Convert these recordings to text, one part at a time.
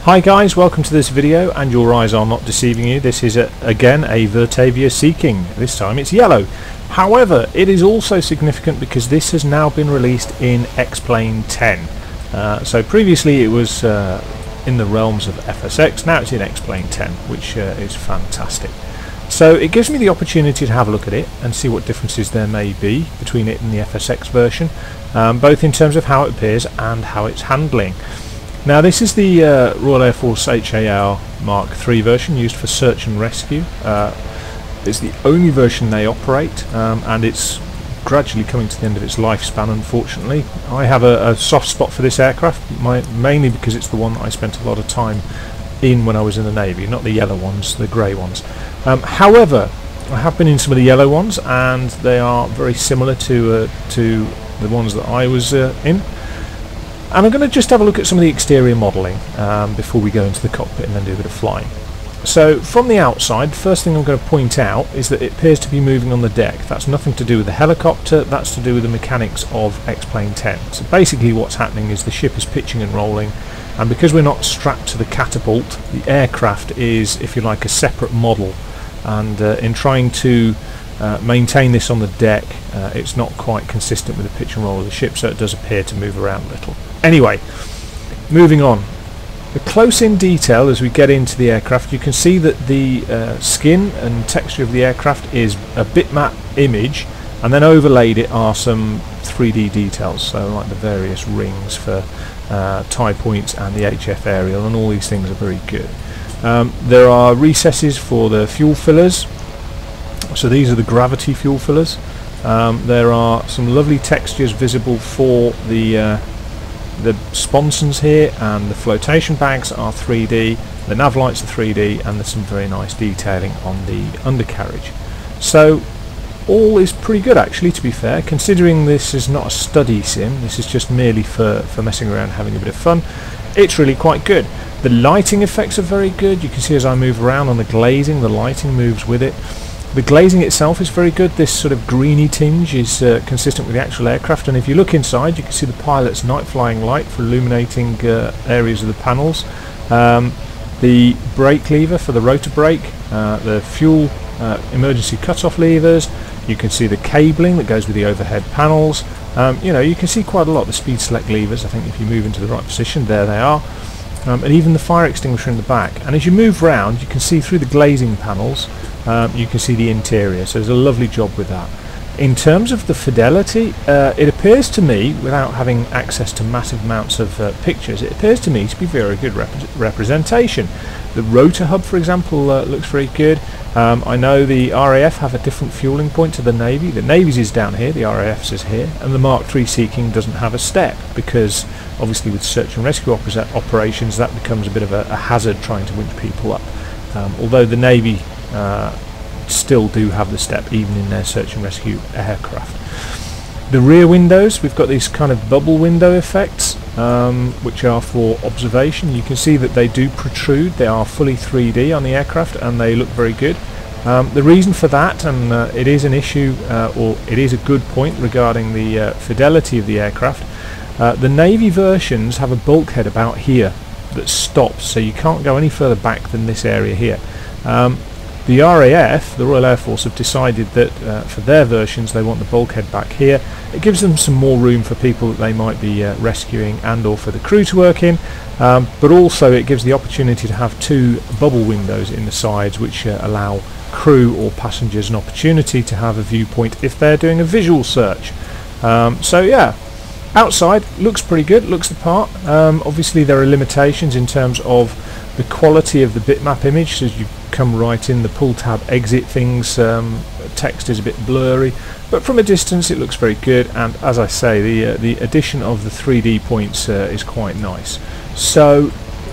Hi guys, welcome to this video, and your eyes are not deceiving you. This is again a Virtavia Seaking. This time it's yellow. However, it is also significant because this has now been released in X-Plane 10. So previously it was in the realms of FSX, now it's in X-Plane 10, which is fantastic. So it gives me the opportunity to have a look at it and see what differences there may be between it and the FSX version, both in terms of how it appears and how it's handling. Now this is the Royal Air Force HAR Mark III version used for search and rescue. It's the only version they operate, and it's gradually coming to the end of its lifespan, unfortunately. I have a soft spot for this aircraft, mainly because it's the one that I spent a lot of time in when I was in the Navy, not the yellow ones, the grey ones. However, I have been in some of the yellow ones, and they are very similar to the ones that I was in. And I'm going to just have a look at some of the exterior modelling before we go into the cockpit and then do a bit of flying. So from the outside, the first thing I'm going to point out is that it appears to be moving on the deck. That's nothing to do with the helicopter, that's to do with the mechanics of X-Plane 10. So basically what's happening is the ship is pitching and rolling, and because we're not strapped to the catapult, the aircraft is, if you like, a separate model, and in trying to maintain this on the deck, it's not quite consistent with the pitch and roll of the ship, so it does appear to move around a little. Anyway, moving on. The close-in detail as we get into the aircraft, you can see that the skin and texture of the aircraft is a bitmap image, and then overlaid it are some 3D details, so like the various rings for tie points and the HF aerial, and all these things are very good. There are recesses for the fuel fillers, so these are the gravity fuel fillers. There are some lovely textures visible for the sponsons here, and the flotation bags are 3D, the nav lights are 3D, and there's some very nice detailing on the undercarriage. So all is pretty good, actually, to be fair, considering this is not a study sim, this is just merely for messing around, having a bit of fun. It's really quite good. The lighting effects are very good. You can see as I move around on the glazing, the lighting moves with it. The glazing itself is very good. This sort of greeny tinge is consistent with the actual aircraft, and if you look inside you can see the pilot's night flying light for illuminating areas of the panels, the brake lever for the rotor brake, the fuel emergency cut-off levers. You can see the cabling that goes with the overhead panels. You know, you can see quite a lot. The speed select levers, I think if you move into the right position, there they are. And even the fire extinguisher in the back. And as you move round, you can see through the glazing panels, you can see the interior, so there's a lovely job with that. In terms of the fidelity, it appears to me, without having access to massive amounts of pictures, it appears to me to be very good representation. The rotor hub, for example, looks very good. I know the RAF have a different fueling point to the Navy. The Navy's is down here, the RAF's is here, and the Mark III Seaking doesn't have a step, because obviously with search and rescue operations that becomes a bit of a hazard trying to winch people up. Although the Navy still do have the step even in their search and rescue aircraft. The rear windows, we've got these kind of bubble window effects, which are for observation. You can see that they do protrude. They are fully 3D on the aircraft, and they look very good. The reason for that, and it is an issue, or it is a good point regarding the fidelity of the aircraft, the Navy versions have a bulkhead about here that stops, so you can't go any further back than this area here. The RAF, the Royal Air Force, have decided that for their versions they want the bulkhead back here. It gives them some more room for people that they might be rescuing, and or for the crew to work in, but also it gives the opportunity to have two bubble windows in the sides, which allow crew or passengers an opportunity to have a viewpoint if they're doing a visual search. So yeah, outside looks pretty good, looks the part. Obviously there are limitations in terms of the quality of the bitmap image, so as you come right in, the pull tab exit things, text is a bit blurry, but from a distance it looks very good, and as I say, the addition of the 3D points is quite nice. So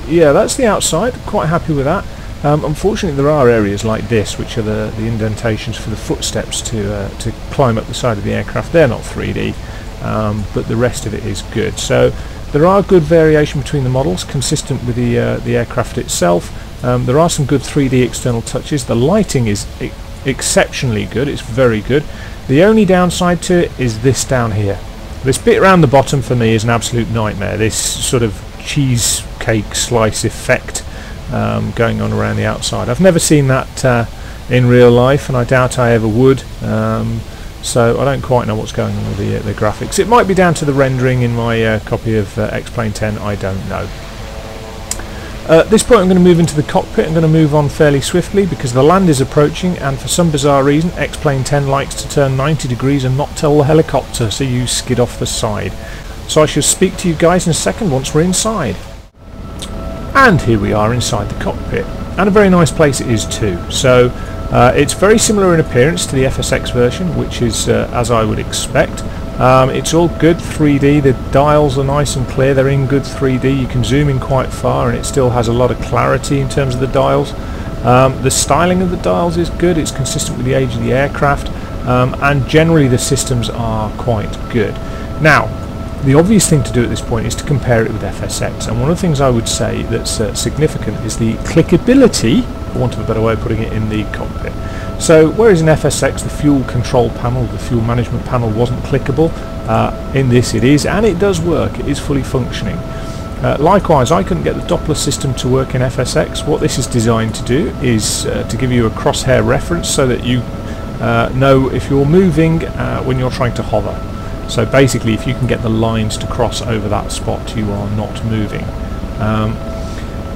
yeah, that's the outside, quite happy with that. Unfortunately there are areas like this, which are the indentations for the footsteps to climb up the side of the aircraft. They're not 3D, but the rest of it is good. So there are good variation between the models, consistent with the aircraft itself. There are some good 3D external touches. The lighting is exceptionally good, it's very good. The only downside to it is this down here. This bit around the bottom for me is an absolute nightmare. This sort of cheese cake slice effect going on around the outside. I've never seen that in real life, and I doubt I ever would, so I don't quite know what's going on with the graphics. It might be down to the rendering in my copy of X-Plane 10, I don't know. At this point I'm going to move into the cockpit. I'm going to move on fairly swiftly because the land is approaching, and for some bizarre reason X-Plane 10 likes to turn 90 degrees and not tell the helicopter, so you skid off the side. So I shall speak to you guys in a second once we're inside. And here we are inside the cockpit, and a very nice place it is too. So it's very similar in appearance to the FSX version, which is as I would expect. It's all good 3D, the dials are nice and clear, they're in good 3D, you can zoom in quite far and it still has a lot of clarity in terms of the dials. The styling of the dials is good, it's consistent with the age of the aircraft, and generally the systems are quite good. Now, the obvious thing to do at this point is to compare it with FSX, and one of the things I would say that's significant is the clickability, for want of a better way of putting it, in the cockpit. So whereas in FSX the fuel control panel, the fuel management panel wasn't clickable, in this it is, and it does work, it is fully functioning. Likewise, I couldn't get the Doppler system to work in FSX. What this is designed to do is to give you a crosshair reference so that you know if you're moving when you're trying to hover. So basically if you can get the lines to cross over that spot, you are not moving.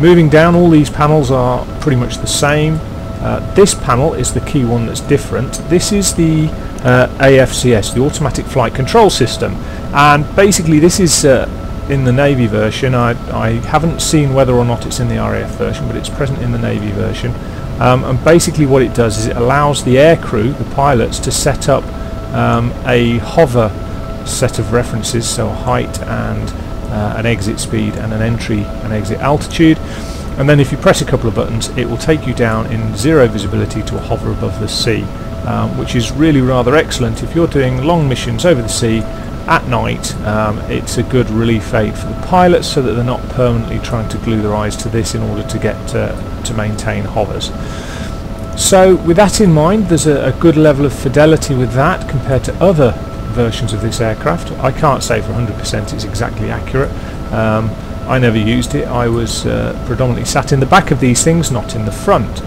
Moving down, all these panels are pretty much the same. This panel is the key one that's different. This is the AFCS, the Automatic Flight Control System, and basically this is in the Navy version. I haven't seen whether or not it's in the RAF version, but it's present in the Navy version, and basically what it does is it allows the aircrew, the pilots, to set up a hover set of references, so height and an exit speed and an entry and exit altitude, and then if you press a couple of buttons it will take you down in zero visibility to a hover above the sea, which is really rather excellent if you're doing long missions over the sea at night. It's a good relief aid for the pilots so that they're not permanently trying to glue their eyes to this in order to get to maintain hovers. So with that in mind, there's a good level of fidelity with that compared to other versions of this aircraft. I can't say for 100% it's exactly accurate. I never used it. I was predominantly sat in the back of these things, not in the front.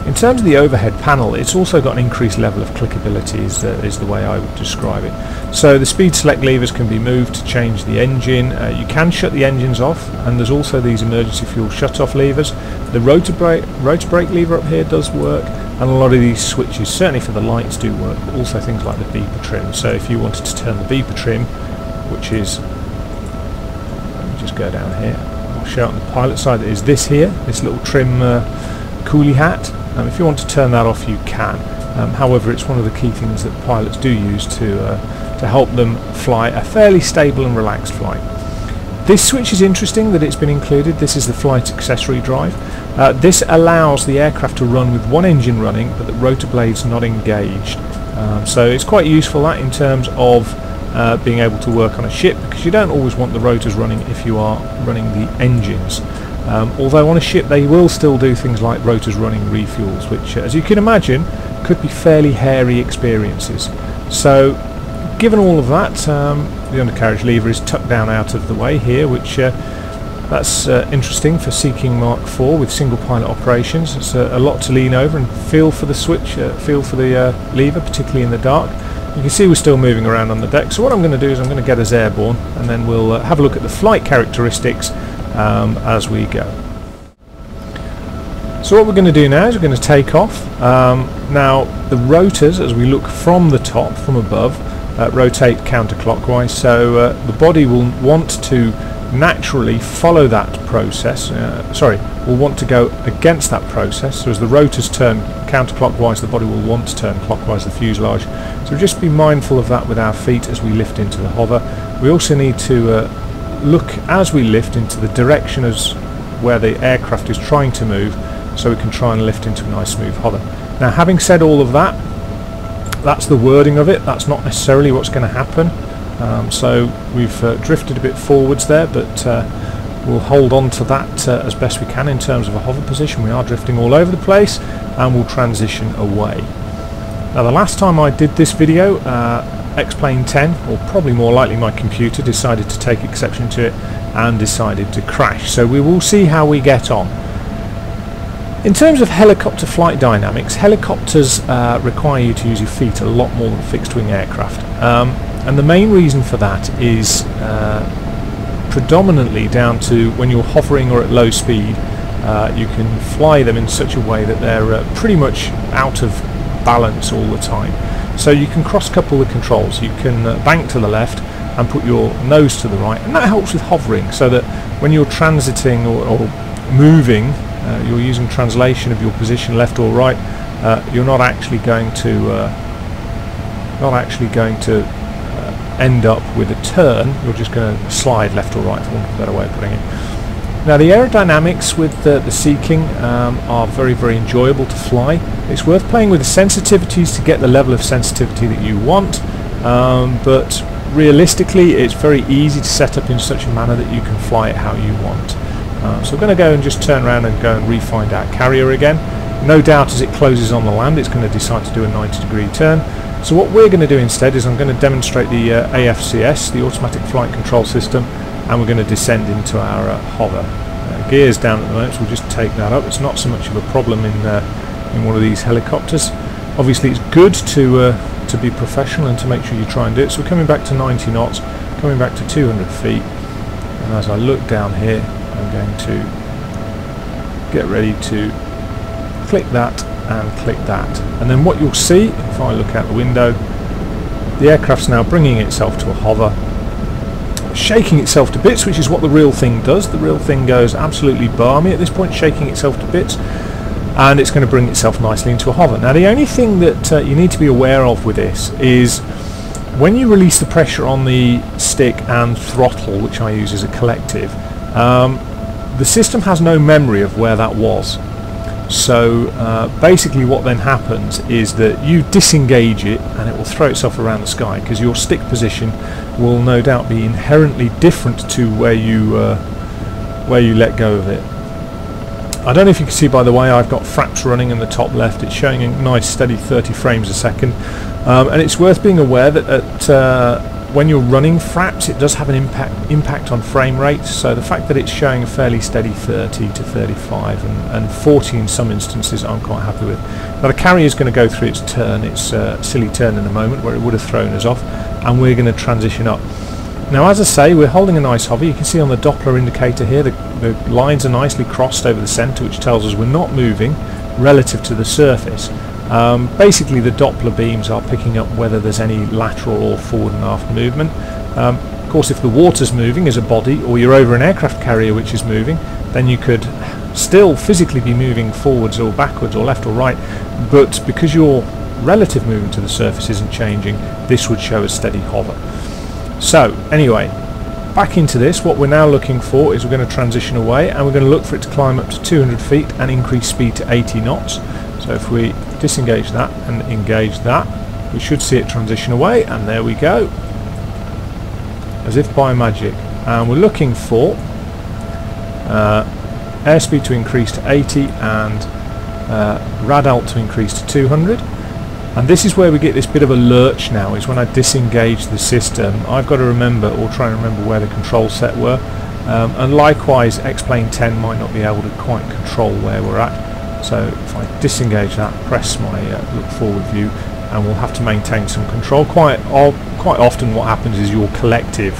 In terms of the overhead panel, it's also got an increased level of clickability, is the way I would describe it. So the speed select levers can be moved to change the engine. You can shut the engines off, and there's also these emergency fuel shut-off levers. The rotor brake lever up here does work, and a lot of these switches, certainly for the lights, do work, but also things like the beeper trim. So if you wanted to turn the beeper trim, which is, let me just go down here, I'll show it on the pilot side, is this here, this little trim coolie hat. If you want to turn that off, you can. However, it's one of the key things that pilots do use to help them fly a fairly stable and relaxed flight. This switch is interesting that it's been included. This is the flight accessory drive. This allows the aircraft to run with one engine running, but the rotor blades not engaged. So it's quite useful that in terms of being able to work on a ship, because you don't always want the rotors running if you are running the engines. Although on a ship they will still do things like rotors running refuels, which as you can imagine could be fairly hairy experiences. So given all of that, the undercarriage lever is tucked down out of the way here, which that's interesting for Seaking Mark IV with single pilot operations. It's a lot to lean over and feel for the switch, feel for the lever, particularly in the dark. You can see we're still moving around on the deck, so what I'm going to do is I'm going to get us airborne, and then we'll have a look at the flight characteristics as we go. So what we're going to do now is we're going to take off. Now the rotors, as we look from the top, from above, rotate counterclockwise, so the body will want to naturally follow that process, will want to go against that process. So as the rotors turn counterclockwise, the body will want to turn clockwise, the fuselage. So just be mindful of that with our feet as we lift into the hover. We also need to look as we lift into the direction as where the aircraft is trying to move, so we can try and lift into a nice smooth hover. Now having said all of that, that's the wording of it, that's not necessarily what's going to happen. So we've drifted a bit forwards there, but we'll hold on to that as best we can in terms of a hover position. We are drifting all over the place, and we'll transition away. Now the last time I did this video, X-Plane 10, or probably more likely my computer, decided to take exception to it and decided to crash. So we will see how we get on. In terms of helicopter flight dynamics, helicopters require you to use your feet a lot more than fixed-wing aircraft, and the main reason for that is predominantly down to when you're hovering or at low speed, you can fly them in such a way that they're pretty much out of balance all the time. So you can cross-couple the controls. You can bank to the left and put your nose to the right, and that helps with hovering, so that when you're transiting or moving, you're using translation of your position left or right. You're not actually going to end up with a turn. You're just going to slide left or right, for want of a better way of putting it. Now the aerodynamics with the Seaking are very, very enjoyable to fly. It's worth playing with the sensitivities to get the level of sensitivity that you want, but realistically it's very easy to set up in such a manner that you can fly it how you want. So we're going to go and just turn around and go and re-find our carrier again. No doubt as it closes on the land it's going to decide to do a 90-degree turn. So what we're going to do instead is I'm going to demonstrate the AFCS, the automatic flight control system, and we're going to descend into our hover. Gears down at the moment, so we'll just take that up. It's not so much of a problem in one of these helicopters. Obviously it's good to be professional and to make sure you try and do it. So we're coming back to 90 knots, coming back to 200 feet, and as I look down here I'm going to get ready to click that and click that, and then what you'll see if I look out the window, the aircraft's now bringing itself to a hover, shaking itself to bits, which is what the real thing does. The real thing goes absolutely barmy at this point, shaking itself to bits, and it's going to bring itself nicely into a hover. Now the only thing that you need to be aware of with this is when you release the pressure on the stick and throttle, which I use as a collective, the system has no memory of where that was. So basically what then happens is that you disengage it and it will throw itself around the sky, because your stick position will no doubt be inherently different to where you let go of it. I don't know if you can see, by the way, I've got fraps running in the top left. It's showing a nice steady 30 frames a second, and it's worth being aware that when you're running fraps it does have an impact on frame rate. So the fact that it's showing a fairly steady 30 to 35 and 40 in some instances I'm quite happy with. Now the carrier is going to go through its turn, its silly turn in a moment where it would have thrown us off, and we're going to transition up. Now as I say, we're holding a nice hover. You can see on the Doppler indicator here the lines are nicely crossed over the centre, which tells us we're not moving relative to the surface. Basically the Doppler beams are picking up whether there's any lateral or forward and aft movement. Of course if the water's moving as a body, or you're over an aircraft carrier which is moving, then you could still physically be moving forwards or backwards or left or right, but because your relative movement to the surface isn't changing, this would show a steady hover. So anyway, back into this, what we're now looking for is we're going to transition away and we're going to look for it to climb up to 200 feet and increase speed to 80 knots. So if we disengage that and engage that, we should see it transition away, and there we go, as if by magic. And we're looking for airspeed to increase to 80 and rad alt to increase to 200. And this is where we get this bit of a lurch now, is when I disengage the system. I've got to remember, or try and remember, where the controls set were, and likewise X-Plane 10 might not be able to quite control where we're at. So if I disengage that, press my look forward view, and we'll have to maintain some control. Quite often what happens is your collective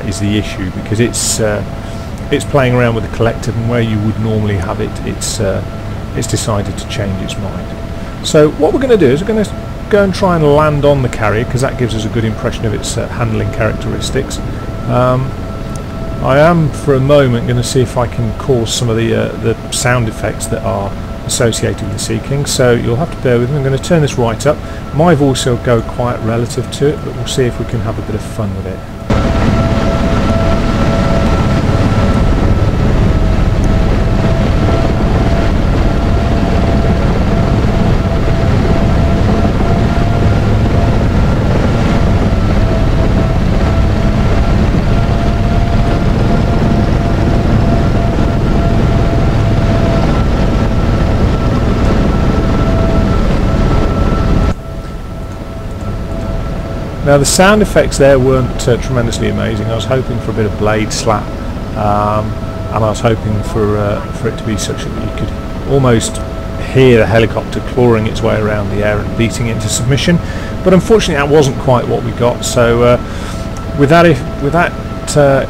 is the issue, because it's playing around with the collective, and where you would normally have it, it's decided to change its mind. So what we're going to do is we're going to go and try and land on the carrier, because that gives us a good impression of its handling characteristics. I am for a moment going to see if I can cause some of the sound effects that are associated with the Seaking, so you'll have to bear with me. I'm going to turn this right up. My voice will go quite relative to it, but we'll see if we can have a bit of fun with it. Now the sound effects there weren't tremendously amazing. I was hoping for a bit of blade slap and I was hoping for it to be such that you could almost hear the helicopter clawing its way around the air and beating into submission, but unfortunately that wasn't quite what we got. So with that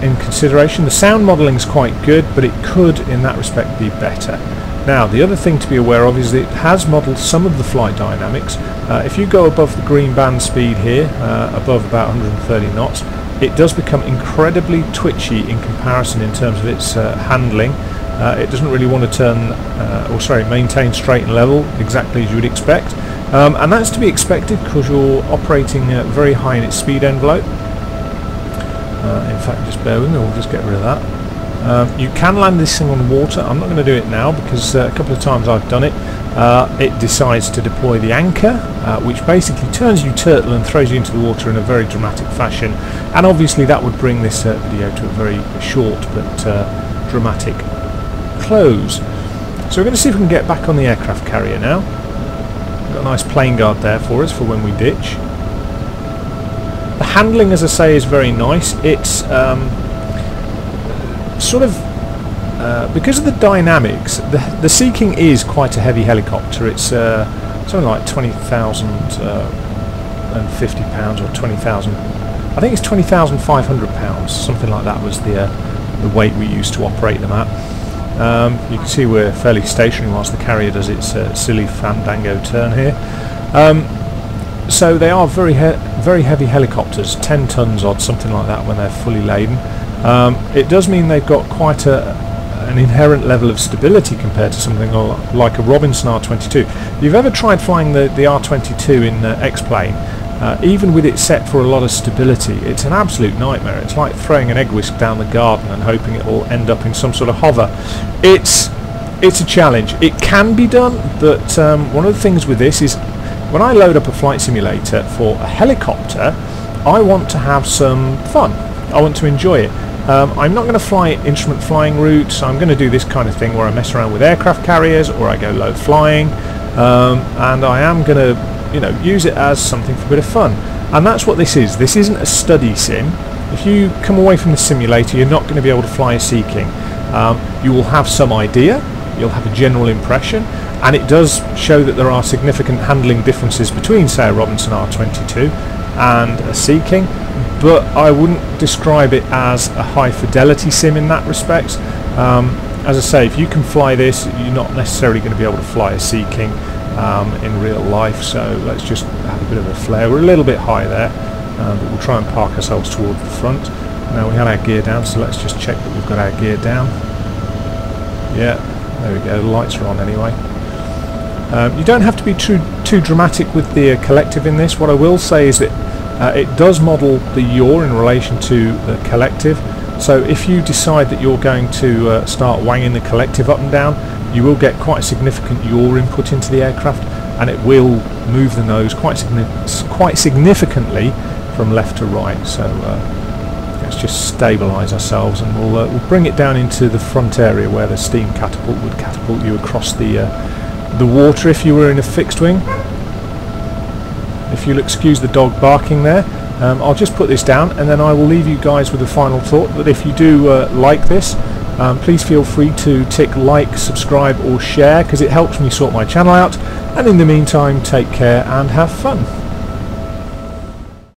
in consideration, the sound modelling is quite good, but it could in that respect be better. Now the other thing to be aware of is that it has modelled some of the flight dynamics. If you go above the green band speed here, above about 130 knots, it does become incredibly twitchy in comparison in terms of its handling. It doesn't really want to maintain straight and level exactly as you would expect, and that's to be expected because you're operating very high in its speed envelope. In fact, just bear with me, we'll just get rid of that. You can land this thing on water. I'm not going to do it now because a couple of times I've done it. It decides to deploy the anchor, which basically turns you turtle and throws you into the water in a very dramatic fashion, and obviously that would bring this video to a very short but dramatic close. So we're going to see if we can get back on the aircraft carrier now. We've got a nice plane guard there for us for when we ditch. The handling, as I say, is very nice. It's because of the dynamics, the Seaking is quite a heavy helicopter. It's something like 20,050 pounds or 20,000. I think it's 20,500 pounds, something like that was the weight we used to operate them at. You can see we're fairly stationary whilst the carrier does its silly fandango turn here. So they are very heavy helicopters, 10 tons odd, something like that when they're fully laden. It does mean they've got quite an inherent level of stability compared to something like a Robinson R22. If you've ever tried flying the R22 in X-Plane, even with it set for a lot of stability, it's an absolute nightmare. It's like throwing an egg whisk down the garden and hoping it will end up in some sort of hover. It's a challenge. It can be done, but one of the things with this is when I load up a flight simulator for a helicopter, I want to have some fun. I want to enjoy it. I'm not going to fly instrument flying routes. I'm going to do this kind of thing where I mess around with aircraft carriers or I go low flying, and I am going to use it as something for a bit of fun. And that's what this is. This isn't a study sim. If you come away from the simulator, you're not going to be able to fly a Seaking. You will have some idea, you'll have a general impression, and it does show that there are significant handling differences between, say, a Robinson R22 and a Seaking, but I wouldn't describe it as a high fidelity sim in that respect. As I say, if you can fly this, you're not necessarily going to be able to fly a Seaking in real life. So let's just have a bit of a flare. We're a little bit high there, but we'll try and park ourselves towards the front. Now we had our gear down, so let's just check that we've got our gear down. Yeah, there we go, the lights are on anyway. You don't have to be too dramatic with the collective in this. What I will say is that it does model the yaw in relation to the collective. So if you decide that you're going to start wanging the collective up and down, you will get quite a significant yaw input into the aircraft, and it will move the nose quite significantly from left to right. So let's just stabilise ourselves, and we'll bring it down into the front area where the steam catapult would catapult you across the water if you were in a fixed wing. If you'll excuse the dog barking there, I'll just put this down and then I will leave you guys with a final thought that if you do like this, please feel free to tick like, subscribe or share, because it helps me sort my channel out, and in the meantime take care and have fun.